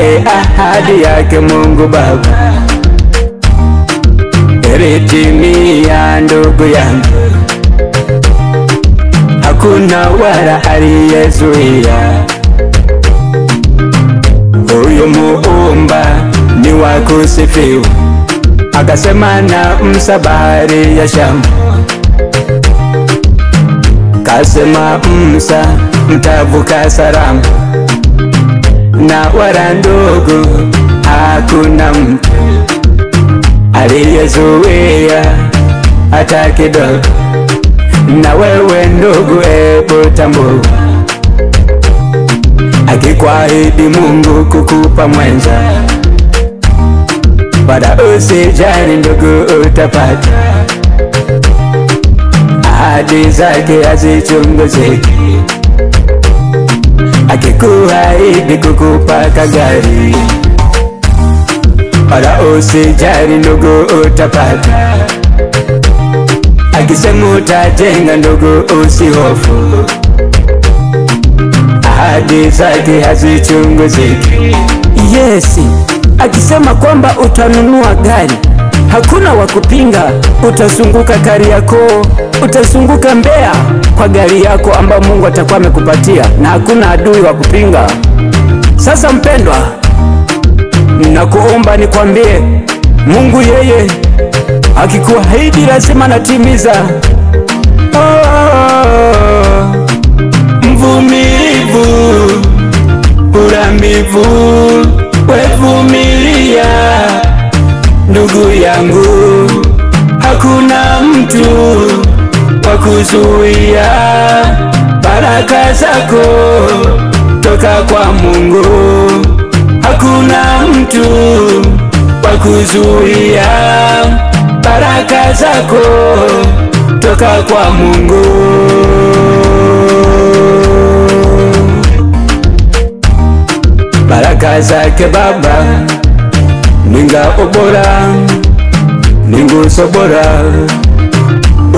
ahadi yake Mungu Baba ilitimia ndugu yangu, hakuna wala aliyezuia. Huyu Muumba ni wa kusifiwa, akasema na Musa bahari ya Shamu, kasema Musa mtavuka salama, na wala ndugu hakuna mtu aliyezuia hata kidogo. Na wewe ndugu, ebu tambua, akikuahidi Mungu kukupa mwenza, wala usijali ndugu, utapata. Ahadi zake hazichunguziki, akikuahidi kukupa kagari, wala usijali ndugu, utapata. Akisema utajenga ndugu, usihofu, ahadi zake hazichunguziki. Yes, akisema kwamba utanunua gari, hakuna wakupinga. Utazunguka Kariakoo, utazunguka Mbeya kwa gari yako ambayo Mungu atakuwa amekupatia, na hakuna adui wa kupinga. Sasa mpendwa, nakuomba nikwambie, Mungu yeye akikuahidi lazima natimiza. Mvumilivu, uramivu, wevumilia ndugu yangu, hakuna mtu wa kuzuia baraka zako toka kwa Mungu. Hakuna mtu wa kuzuia baraka zako toka kwa Mungu. Baraka zake Baba ninga ubora, ninguso bora,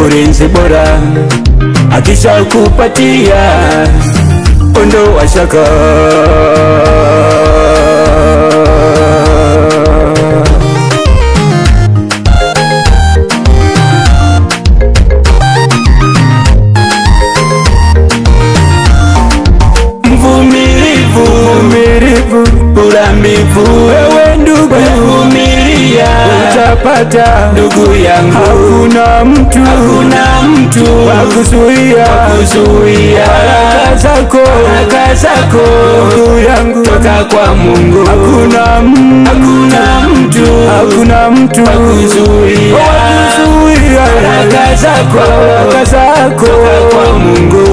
ulinzi bora, akisha kupatia ondoa shaka. Uramivu, wewe ndugu, vumilia, utapata ndugu yangu. Hakuna mtu wa kuzuia baraka zako ndugu yangu toka kwa Mungu. Hakuna mtu wa kuzuia baraka zako toka kwa Mungu.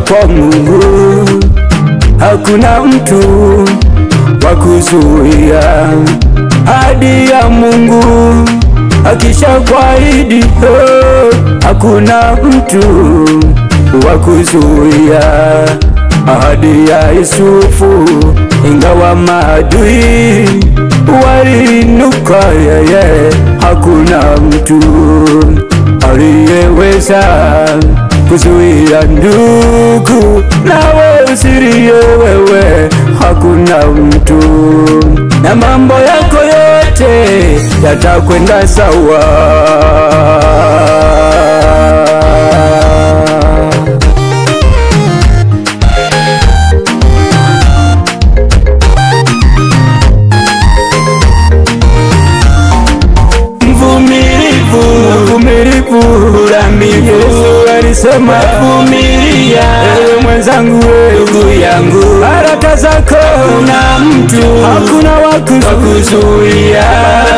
Kwa Mungu hakuna mtu wa kuzuia ahadi ya Mungu. Akisha kuahidi, hakuna mtu wa kuzuia ahadi ya Yusufu. Ingawa maadui waliinuka, yeye hakuna mtu aliyeweza kuzuia ndugu. Nawe usilie wewe, hakuna mtu, na mambo yako yote yatakwenda sawa. Alisema vumilia, ewe mwenzangu, ndugu yangu, baraka zako hakuna mtu, hakuna wa kuzuia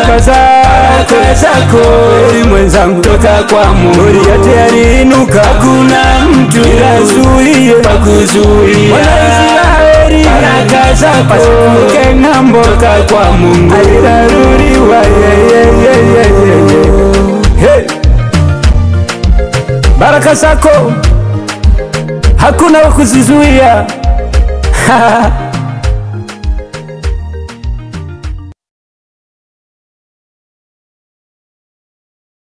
baraka zako, ewe mwenzangu, toka kwa Mungu. Yote yaliinuka, hakuna mtu ilazuie wa kuzuia baraka zako, uke ng'ambo toka kwa Mungu. Alidaruriwa, baraka zako hakuna wa kuzizuia.